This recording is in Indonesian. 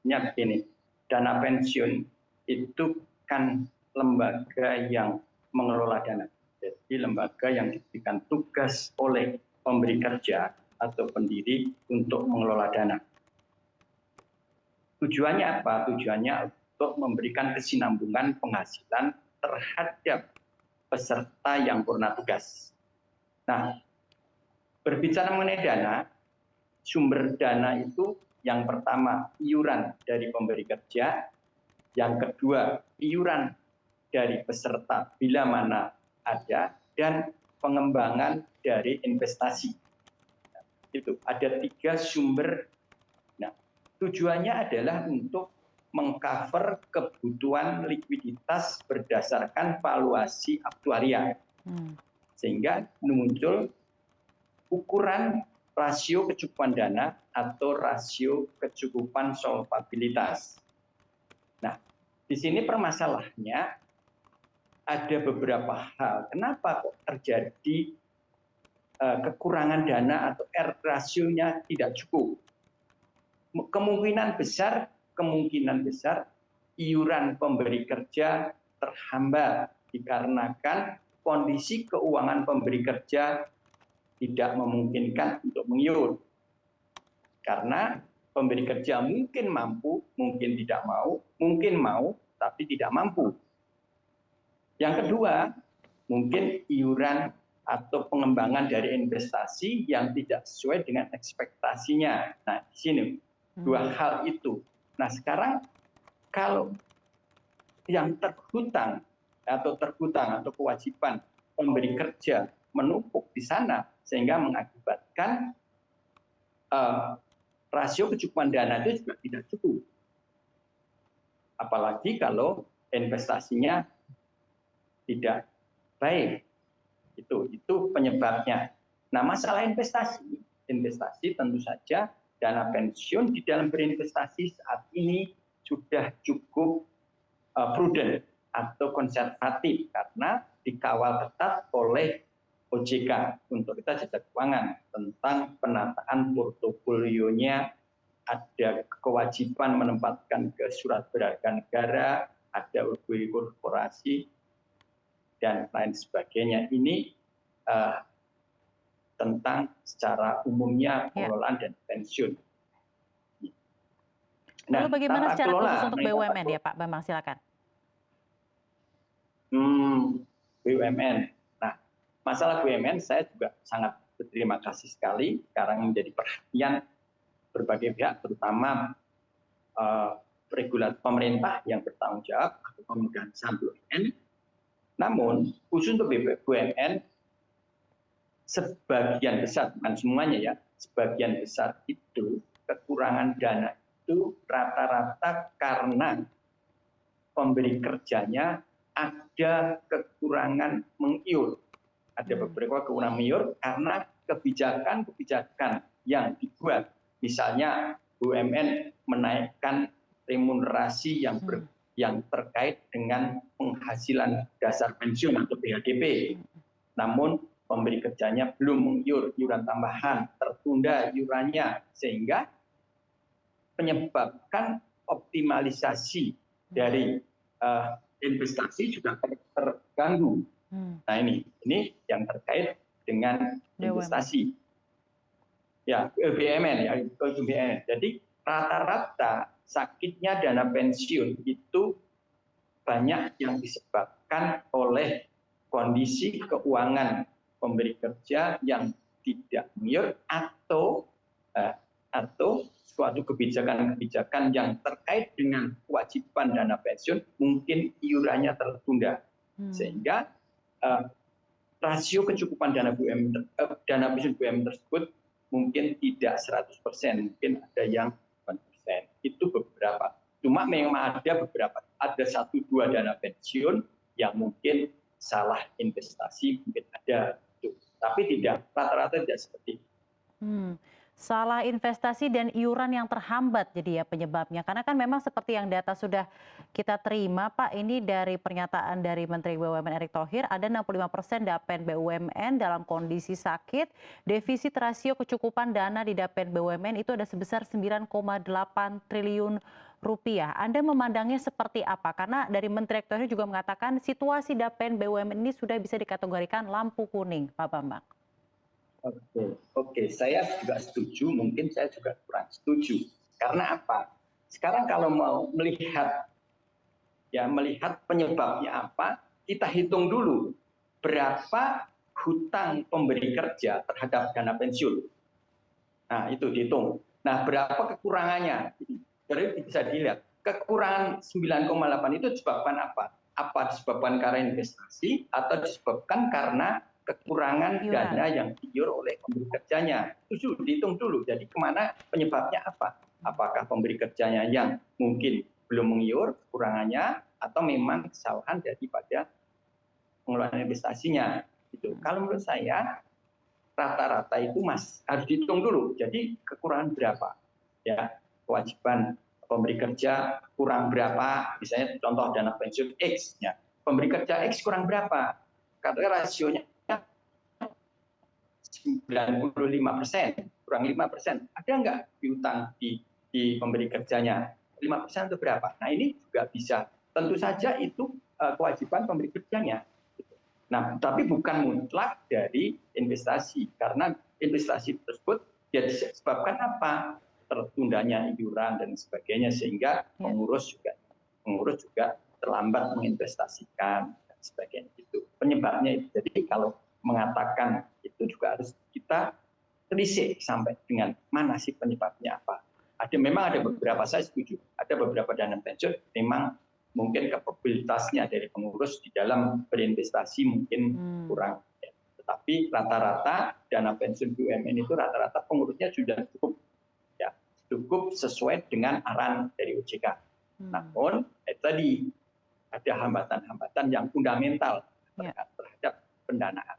Maksudnya begini, dana pensiun itu kan lembaga yang mengelola dana. Jadi lembaga yang diberikan tugas oleh pemberi kerja atau pendiri untuk mengelola dana. Tujuannya apa? Tujuannya untuk memberikan kesinambungan penghasilan terhadap peserta yang purna tugas. Nah, berbicara mengenai dana, sumber dana itu yang pertama iuran dari pemberi kerja, yang kedua iuran dari peserta bila mana ada, dan pengembangan dari investasi. Itu ada 3 sumber. Nah, tujuannya adalah untuk mengcover kebutuhan likuiditas berdasarkan valuasi aktuaria, sehingga muncul ukuran rasio kecukupan dana atau rasio kecukupan solvabilitas. Nah, di sini permasalahannya ada beberapa hal. Kenapa kok terjadi kekurangan dana atau rasionya tidak cukup? Kemungkinan besar iuran pemberi kerja terhambat dikarenakan kondisi keuangan pemberi kerja tidak memungkinkan untuk mengiur. Karena pemberi kerja mungkin mampu, mungkin tidak mau, mungkin mau, tapi tidak mampu. Yang kedua, mungkin iuran atau pengembangan dari investasi yang tidak sesuai dengan ekspektasinya. Nah, di sini 2 hal itu. Nah, sekarang kalau yang terhutang atau kewajiban pemberi kerja menumpuk di sana sehingga mengakibatkan rasio kecukupan dana itu juga tidak cukup. Apalagi kalau investasinya tidak baik. Itu penyebabnya. Nah, masalah investasi tentu saja dana pensiun di dalam berinvestasi saat ini sudah cukup prudent atau konservatif karena dikawal ketat oleh OJK untuk kita jasa keuangan tentang penataan portofolionya, ada kewajiban menempatkan ke surat berharga negara, ada UBI korporasi, dan lain sebagainya. Ini tentang secara umumnya pengelolaan dan pensiun. Lalu bagaimana secara khusus untuk BUMN ya Pak Bambang, silakan. BUMN. Nah, masalah BUMN saya juga sangat berterima kasih sekali sekarang menjadi perhatian berbagai pihak, terutama regulator pemerintah yang bertanggung jawab atau pemegang saham BUMN. Namun, khusus untuk BUMN, sebagian besar, bukan semuanya ya, sebagian besar itu kekurangan dana itu rata-rata karena pemberi kerjanya ada kekurangan mengiur. Ada beberapa kekurangan mengiur karena kebijakan-kebijakan yang dibuat. Misalnya BUMN menaikkan remunerasi yang terkait dengan penghasilan dasar pensiun atau PHDP. Namun pemberi kerjanya belum mengiur iuran tambahan, tertunda iurannya, sehingga menyebabkan optimalisasi dari investasi juga terganggu. Nah, ini yang terkait dengan investasi. Ya, BUMN ya, BUMN. Jadi rata-rata sakitnya dana pensiun itu banyak yang disebabkan oleh kondisi keuangan pemberi kerja yang tidak mengiur atau suatu kebijakan-kebijakan yang terkait dengan kewajiban dana pensiun mungkin iurannya tertunda, sehingga rasio kecukupan dana pensiun BUMN tersebut mungkin tidak 100%, mungkin ada yang 1%. Itu beberapa. Cuma memang ada 1-2 dana pensiun yang mungkin salah investasi, mungkin ada. Tapi tidak, rata-rata tidak seperti itu. Salah investasi dan iuran yang terhambat jadi ya penyebabnya. Karena kan memang seperti yang data sudah kita terima Pak, ini dari pernyataan dari Menteri BUMN Erick Thohir, ada 65% Dapen BUMN dalam kondisi sakit, defisit rasio kecukupan dana di Dapen BUMN itu ada sebesar 9,8 triliun rupiah. Anda memandangnya seperti apa? Karena dari Menteri Erick Thohir juga mengatakan situasi Dapen BUMN ini sudah bisa dikategorikan lampu kuning, Pak Bambang. Oke, saya juga setuju, mungkin saya juga kurang setuju. Karena apa? Sekarang kalau mau melihat penyebabnya apa, kita hitung dulu berapa hutang pemberi kerja terhadap dana pensiun. Nah, itu dihitung. Nah, berapa kekurangannya? Jadi bisa dilihat, kekurangan 9,8 itu disebabkan apa? Apa disebabkan karena investasi atau disebabkan karena kekurangan dana yang diiur oleh pemberi kerjanya? Itu dihitung dulu. Jadi kemana penyebabnya apa? Apakah pemberi kerjanya yang mungkin belum mengiur kekurangannya atau memang kesalahan daripada pengelolaan investasinya? Gitu. Kalau menurut saya rata-rata itu harus dihitung dulu. Jadi kekurangan berapa? Ya, kewajiban pemberi kerja kurang berapa? Misalnya contoh dana pensiun X, ya. Pemberi kerja X kurang berapa? Karena rasionya 95%, kurang 5%. Ada nggak piutang di pemberi kerjanya? 5% itu berapa? Nah, ini juga bisa. Tentu saja itu kewajiban pemberi kerjanya. Nah, tapi bukan mutlak dari investasi, karena investasi tersebut ya disebabkan apa? Tertundanya iuran dan sebagainya, sehingga pengurus juga terlambat menginvestasikan dan sebagainya. Itu penyebabnya itu. Jadi kalau mengatakan itu juga harus kita telisik sampai dengan mana sih penyebabnya apa. Memang ada beberapa, saya setuju, ada beberapa dana pensiun memang mungkin kapabilitasnya dari pengurus di dalam berinvestasi mungkin kurang. Tetapi rata-rata dana pensiun BUMN itu rata-rata pengurusnya sudah cukup sesuai dengan arahan dari OJK. Namun tadi ada hambatan-hambatan yang fundamental terhadap pendanaan.